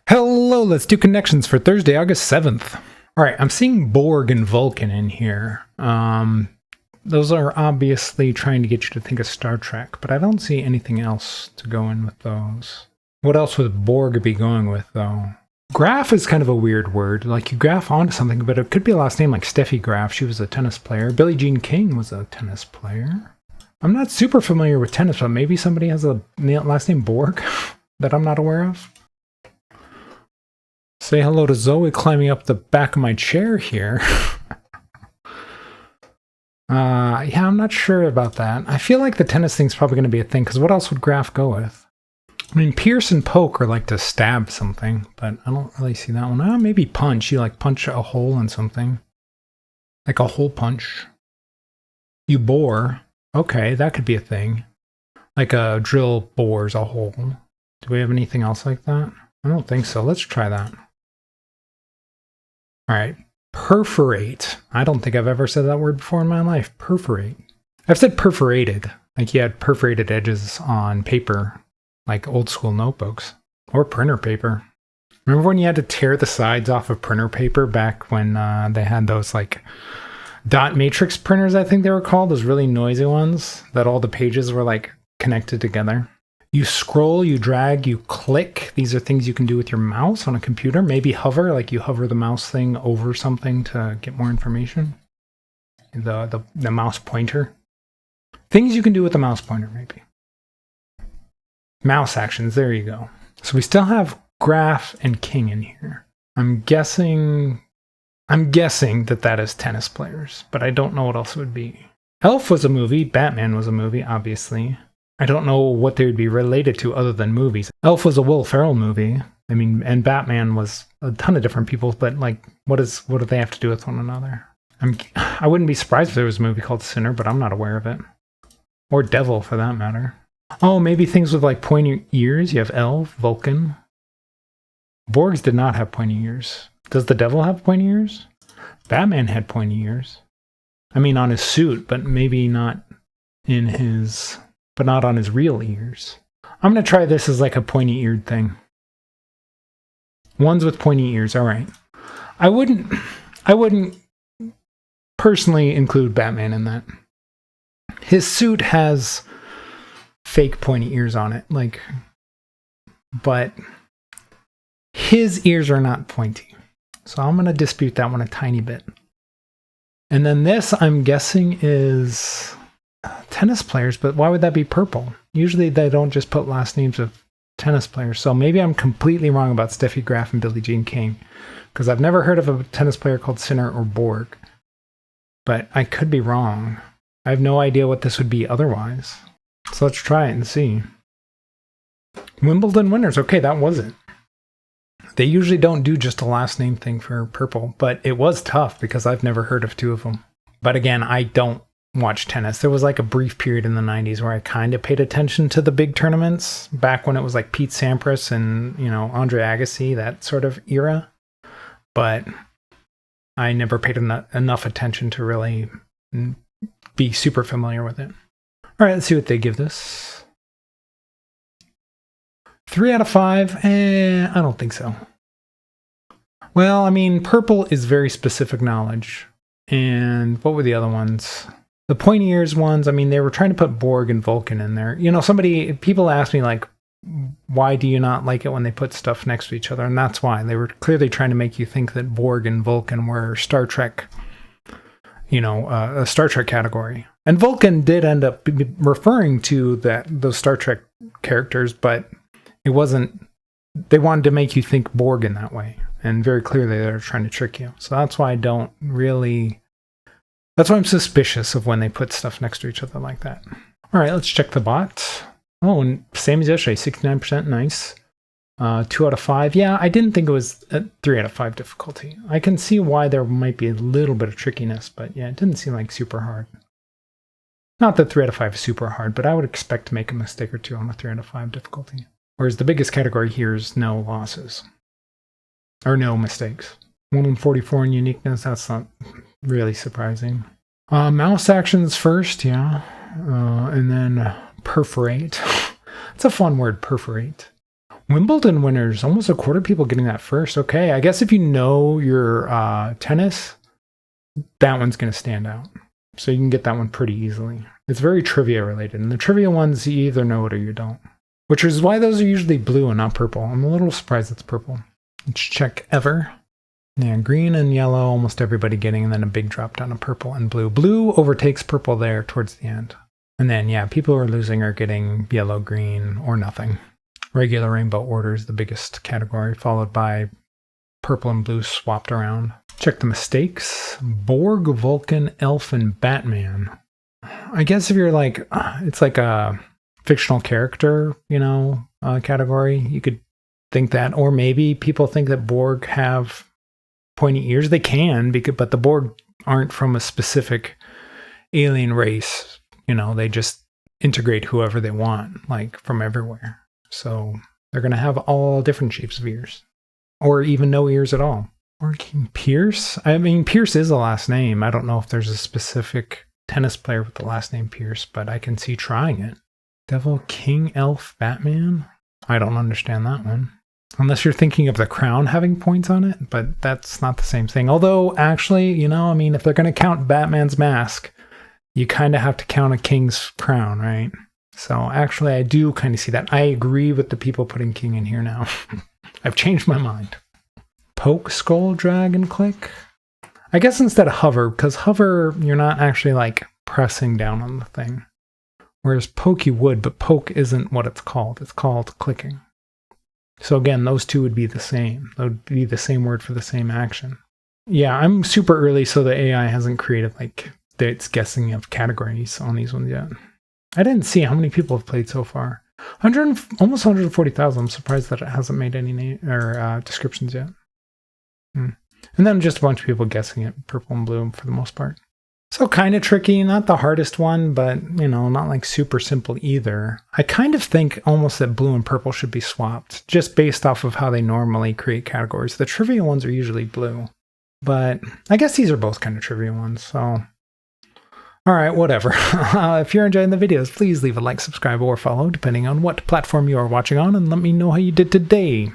Hello, let's do connections for Thursday, August 7th. All right, I'm seeing Borg and Vulcan in here. Those are obviously trying to get you to think of Star Trek, but I don't see anything else to go in with those. What else would Borg be going with, though? Graf is kind of a weird word. Like, you graph onto something, but it could be a last name like Steffi Graf. She was a tennis player. Billie Jean King was a tennis player. I'm not super familiar with tennis, but maybe somebody has a last name Borg that I'm not aware of. Say hello to Zoe climbing up the back of my chair here. Yeah, I'm not sure about that. I feel like the tennis thing's probably going to be a thing, because what else would Graf go with? I mean, pierce and poke are like to stab something, but I don't really see that one. Maybe punch. You like punch a hole in something. Like a hole punch. You bore. Okay, that could be a thing. Like a drill bores a hole. Do we have anything else like that? I don't think so. Let's try that. All right. Perforate. I don't think I've ever said that word before in my life. Perforate. I've said perforated. Like you had perforated edges on paper, like old school notebooks or printer paper. Remember when you had to tear the sides off of printer paper back when they had those like dot matrix printers, I think they were called, those really noisy ones that all the pages were like connected together. You scroll, you drag, you click. These are things you can do with your mouse on a computer. Maybe hover, like you hover the mouse thing over something to get more information. The mouse pointer. Things you can do with the mouse pointer, maybe. Mouse actions, there you go. So we still have Graf and King in here. I'm guessing that is tennis players, but I don't know what else it would be. Elf was a movie. Batman was a movie, obviously. I don't know what they would be related to other than movies. Elf was a Will Ferrell movie. I mean, and Batman was a ton of different people, but like, what do they have to do with one another? I wouldn't be surprised if there was a movie called Sinner, but I'm not aware of it. Or Devil, for that matter. Oh, maybe things with like pointy ears. You have Elf, Vulcan. Borgs did not have pointy ears. Does the Devil have pointy ears? Batman had pointy ears. I mean, on his suit, but maybe not in his... but not on his real ears. I'm going to try this as like a pointy-eared thing. Ones with pointy ears, all right. I wouldn't personally include Batman in that. His suit has fake pointy ears on it, like, but his ears are not pointy. So I'm going to dispute that one a tiny bit. And then this, I'm guessing, is... tennis players, but why would that be purple? Usually they don't just put last names of tennis players, so maybe I'm completely wrong about Steffi Graf and Billie Jean King, because I've never heard of a tennis player called Sinner or Borg, but I could be wrong. I have no idea what this would be otherwise, so let's try it and see. Wimbledon winners, okay, that was it. They usually don't do just a last name thing for purple, but it was tough because I've never heard of two of them. But again, I don't watch tennis. There was like a brief period in the 90s where I kind of paid attention to the big tournaments back when it was like Pete Sampras and, you know, Andre Agassi, that sort of era. But I never paid enough attention to really be super familiar with it. All right, let's see what they give this. 3 out of 5? I don't think so. Well, I mean, purple is very specific knowledge. And what were the other ones? The pointy ears ones, I mean, they were trying to put Borg and Vulcan in there. You know, people ask me, like, why do you not like it when they put stuff next to each other? And that's why. They were clearly trying to make you think that Borg and Vulcan were Star Trek, you know, a Star Trek category. And Vulcan did end up referring to those Star Trek characters, but it wasn't, they wanted to make you think Borg in that way. And very clearly they're trying to trick you. So that's why that's why I'm suspicious of when they put stuff next to each other like that. All right, let's check the bot. Oh, and same as yesterday, 69%, nice. 2 out of 5. Yeah, I didn't think it was a 3 out of 5 difficulty. I can see why there might be a little bit of trickiness, but yeah, it didn't seem like super hard. Not that 3 out of 5 is super hard, but I would expect to make a mistake or two on a 3 out of 5 difficulty. Whereas the biggest category here is no losses. Or no mistakes. 1 in 44 in uniqueness, that's not really surprising. Mouse actions first, yeah. And then perforate. It's a fun word, perforate. Wimbledon winners, almost a quarter of people getting that first. Okay, I guess if you know your tennis, that one's going to stand out. So you can get that one pretty easily. It's very trivia related. And the trivia ones, you either know it or you don't. Which is why those are usually blue and not purple. I'm a little surprised it's purple. Let's check ever. Yeah, green and yellow, almost everybody getting, and then a big drop down of purple and blue. Blue overtakes purple there towards the end. And then, yeah, people who are losing are getting yellow, green, or nothing. Regular rainbow order is the biggest category, followed by purple and blue swapped around. Check the mistakes. Borg, Vulcan, Elf, and Batman. I guess if you're like, it's like a fictional character, category, you could think that. Or maybe people think that Borg have pointy ears. They can, but the Borg aren't from a specific alien race. They just integrate whoever they want, like from everywhere. So they're going to have all different shapes of ears, or even no ears at all. Or King Pierce. I mean, Pierce is a last name. I don't know if there's a specific tennis player with the last name Pierce, but I can see trying it. Devil, King, Elf, Batman. I don't understand that one. Unless you're thinking of the crown having points on it, but that's not the same thing. Although, actually, if they're going to count Batman's mask, you kind of have to count a king's crown, right? So actually, I do kind of see that. I agree with the people putting king in here now. I've changed my mind. Poke, scroll, drag, and click. I guess instead of hover, because hover, you're not actually like pressing down on the thing. Whereas poke you would, but poke isn't what it's called. It's called clicking. So again, those two would be the same. That would be the same word for the same action. Yeah, I'm super early, so the AI hasn't created its guessing of categories on these ones yet. I didn't see how many people have played so far. Almost 140,000. I'm surprised that it hasn't made any descriptions yet. And then just a bunch of people guessing it, purple and blue for the most part. So kind of tricky, not the hardest one, but, not like super simple either. I kind of think almost that blue and purple should be swapped, just based off of how they normally create categories. The trivia ones are usually blue, but I guess these are both kind of trivia ones, so... Alright, whatever. If you're enjoying the videos, please leave a like, subscribe, or follow, depending on what platform you are watching on, and let me know how you did today.